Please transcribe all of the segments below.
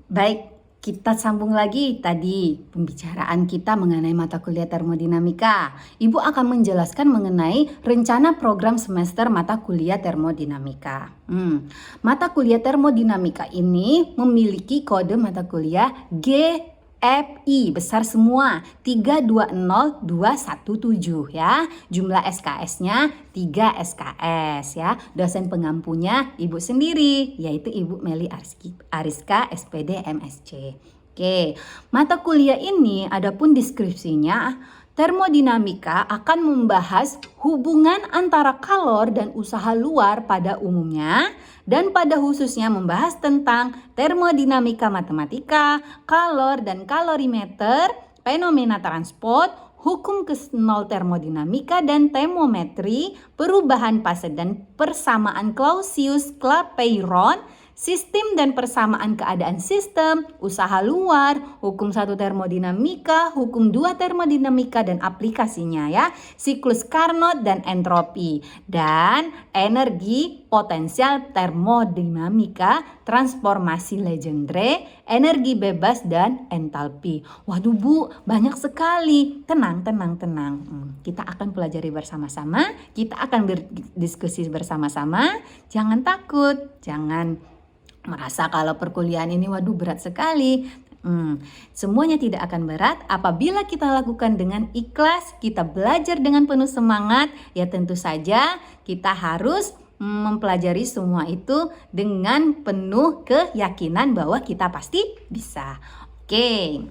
Baik, kita sambung lagi tadi pembicaraan kita mengenai mata kuliah termodinamika. Ibu akan menjelaskan mengenai rencana program semester mata kuliah termodinamika. Mata kuliah termodinamika ini memiliki kode mata kuliah GFI besar semua 320217 ya. Jumlah SKS-nya 3 SKS ya. Dosen pengampunya Ibu sendiri yaitu Ibu Meli Ariska SPD MSc. Oke, mata kuliah ini adapun deskripsinya termodinamika akan membahas hubungan antara kalor dan usaha luar pada umumnya dan pada khususnya membahas tentang termodinamika matematika, kalor dan kalorimeter, fenomena transport, hukum ke-0 termodinamika dan termometri, perubahan fase dan persamaan Clausius-Clapeyron, sistem dan persamaan keadaan sistem, usaha luar, hukum 1 termodinamika, hukum 2 termodinamika dan aplikasinya ya, siklus Carnot dan entropi, dan energi potensial termodinamika, transformasi Legendre, energi bebas dan entalpi. Waduh Bu, banyak sekali. Tenang. Kita akan pelajari bersama-sama, kita akan berdiskusi bersama-sama. Jangan takut, jangan merasa kalau perkuliahan ini waduh berat sekali. Semuanya tidak akan berat apabila kita lakukan dengan ikhlas, kita belajar dengan penuh semangat. Ya tentu saja kita harus mempelajari semua itu dengan penuh keyakinan bahwa kita pasti bisa. Oke,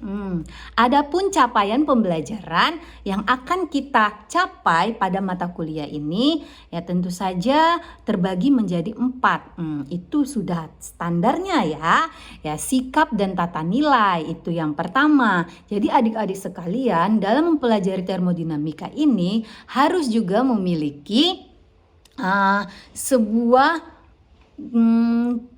adapun capaian pembelajaran yang akan kita capai pada mata kuliah ini ya tentu saja terbagi menjadi 4. Itu sudah standarnya ya. Ya, sikap dan tata nilai itu yang pertama. Jadi adik-adik sekalian dalam mempelajari termodinamika ini harus juga memiliki sebuah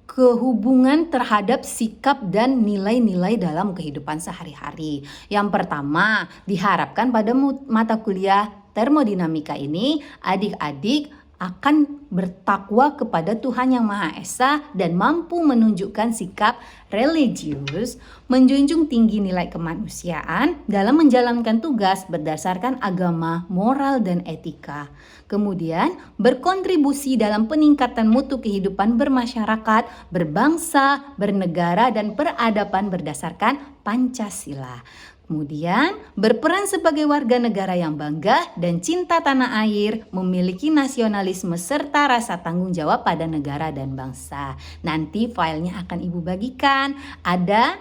kehubungan terhadap sikap dan nilai-nilai dalam kehidupan sehari-hari. Yang pertama, diharapkan pada mata kuliah termodinamika ini adik-adik akan bertakwa kepada Tuhan Yang Maha Esa dan mampu menunjukkan sikap religius, menjunjung tinggi nilai kemanusiaan dalam menjalankan tugas berdasarkan agama, moral, dan etika. Kemudian berkontribusi dalam peningkatan mutu kehidupan bermasyarakat, berbangsa, bernegara, dan peradaban berdasarkan Pancasila. Kemudian berperan sebagai warga negara yang bangga dan cinta tanah air, memiliki nasionalisme serta rasa tanggung jawab pada negara dan bangsa. Nanti filenya akan Ibu bagikan, ada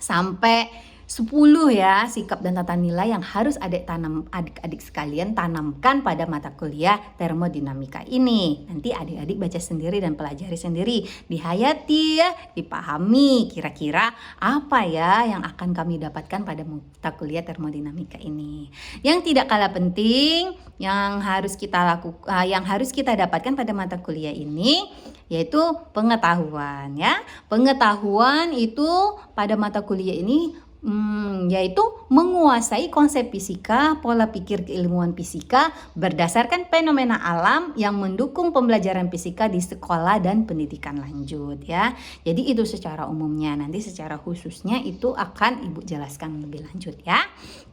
sampai 10 ya sikap dan tata nilai yang harus adik-adik sekalian tanamkan pada mata kuliah termodinamika ini. Nanti adik-adik baca sendiri dan pelajari sendiri, dihayati ya, dipahami kira-kira apa ya yang akan kami dapatkan pada mata kuliah termodinamika ini. Yang tidak kalah penting yang harus kita dapatkan pada mata kuliah ini yaitu pengetahuan ya. Pengetahuan itu pada mata kuliah ini yaitu menguasai konsep fisika, pola pikir keilmuan fisika berdasarkan fenomena alam yang mendukung pembelajaran fisika di sekolah dan pendidikan lanjut ya. Jadi itu secara umumnya, nanti secara khususnya itu akan Ibu jelaskan lebih lanjut ya.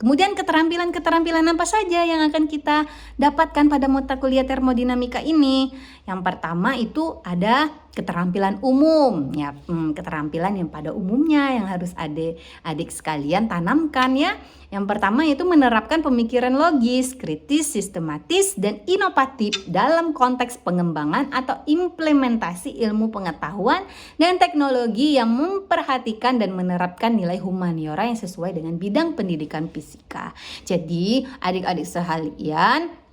Kemudian keterampilan apa saja yang akan kita dapatkan pada mata kuliah termodinamika ini? Yang pertama itu ada keterampilan umum ya, keterampilan yang pada umumnya yang harus adik sekalian tanamkan ya. Yang pertama itu menerapkan pemikiran logis, kritis, sistematis, dan inovatif dalam konteks pengembangan atau implementasi ilmu pengetahuan dan teknologi yang memperhatikan dan menerapkan nilai humaniora yang sesuai dengan bidang pendidikan fisika. Jadi adik-adik sekalian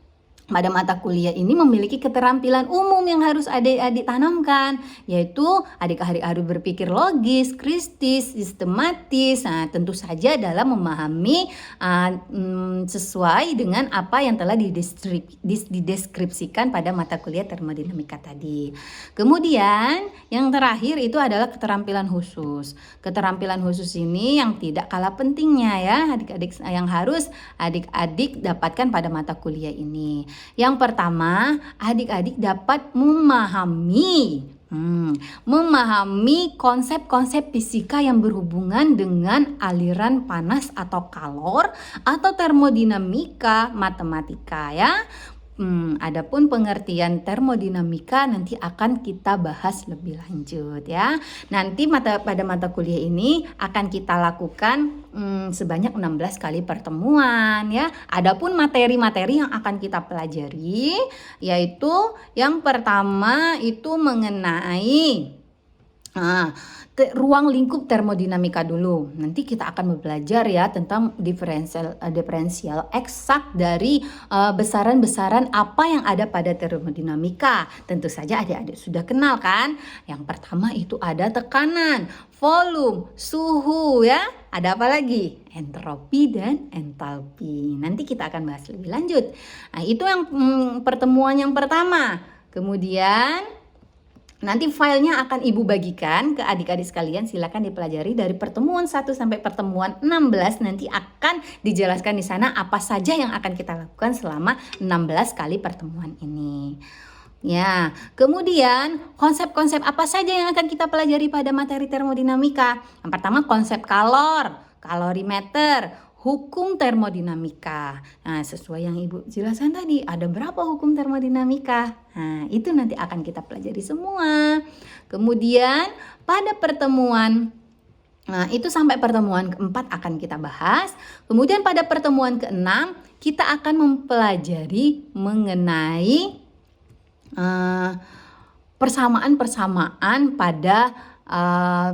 pada mata kuliah ini memiliki keterampilan umum yang harus adik-adik tanamkan, yaitu adik-adik harus berpikir logis, kritis, sistematis. Nah, tentu saja dalam memahami sesuai dengan apa yang telah dideskripsikan pada mata kuliah termodinamika tadi. Kemudian yang terakhir itu adalah keterampilan khusus. Keterampilan khusus ini yang tidak kalah pentingnya ya, adik-adik yang harus adik-adik dapatkan pada mata kuliah ini. Yang pertama, adik-adik dapat memahami Memahami konsep-konsep fisika yang berhubungan dengan aliran panas atau kalor atau termodinamika, matematika ya. Adapun pengertian termodinamika nanti akan kita bahas lebih lanjut ya. Nanti pada mata kuliah ini akan kita lakukan sebanyak 16 kali pertemuan ya. Adapun materi-materi yang akan kita pelajari yaitu yang pertama itu mengenai ruang lingkup termodinamika dulu. Nanti kita akan belajar ya tentang diferensial eksak dari besaran-besaran apa yang ada pada termodinamika. Tentu saja adik-adik sudah kenal kan? Yang pertama itu ada tekanan, volume, suhu ya. Ada apa lagi? Entropi dan entalpi. Nanti kita akan bahas lebih lanjut. Nah, itu yang pertemuan yang pertama. Kemudian nanti filenya akan Ibu bagikan ke adik-adik sekalian, silakan dipelajari dari pertemuan 1 sampai pertemuan 16. Nanti akan dijelaskan di sana apa saja yang akan kita lakukan selama 16 kali pertemuan ini. Ya, kemudian konsep-konsep apa saja yang akan kita pelajari pada materi termodinamika? Yang pertama konsep kalor, kalorimeter, hukum termodinamika. Nah, sesuai yang Ibu jelaskan tadi, ada berapa hukum termodinamika? Nah, itu nanti akan kita pelajari semua. Kemudian pada pertemuan itu sampai pertemuan keempat akan kita bahas. Kemudian pada pertemuan keenam kita akan mempelajari mengenai persamaan-persamaan pada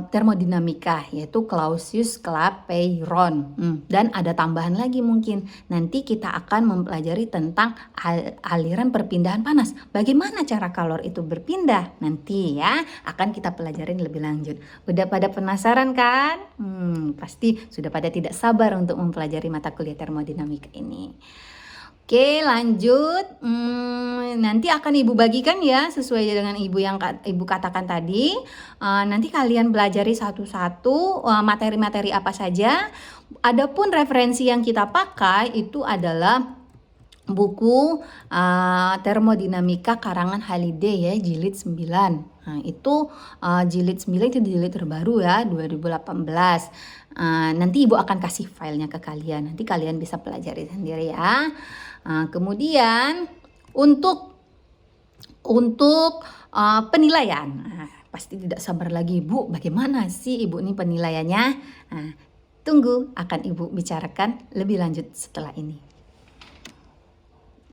termodinamika, yaitu Clausius-Clapeyron. Dan ada tambahan lagi mungkin. Nanti kita akan mempelajari tentang aliran perpindahan panas. Bagaimana cara kalor itu berpindah? Nanti ya akan kita pelajarin lebih lanjut. Udah pada penasaran kan? Pasti sudah pada tidak sabar untuk mempelajari mata kuliah termodinamika ini. Oke, lanjut. Nanti akan Ibu bagikan ya sesuai dengan Ibu katakan tadi. Nanti kalian belajari satu-satu materi-materi apa saja. Adapun referensi yang kita pakai itu adalah buku Termodinamika karangan Halide ya, jilid 9. Nah, itu jilid 9 itu jilid terbaru ya, 2018. Nanti Ibu akan kasih filenya ke kalian. Nanti kalian bisa pelajari sendiri ya. Kemudian untuk penilaian, pasti tidak sabar lagi Ibu, bagaimana sih Ibu ini penilaiannya? Tunggu akan Ibu bicarakan lebih lanjut setelah ini.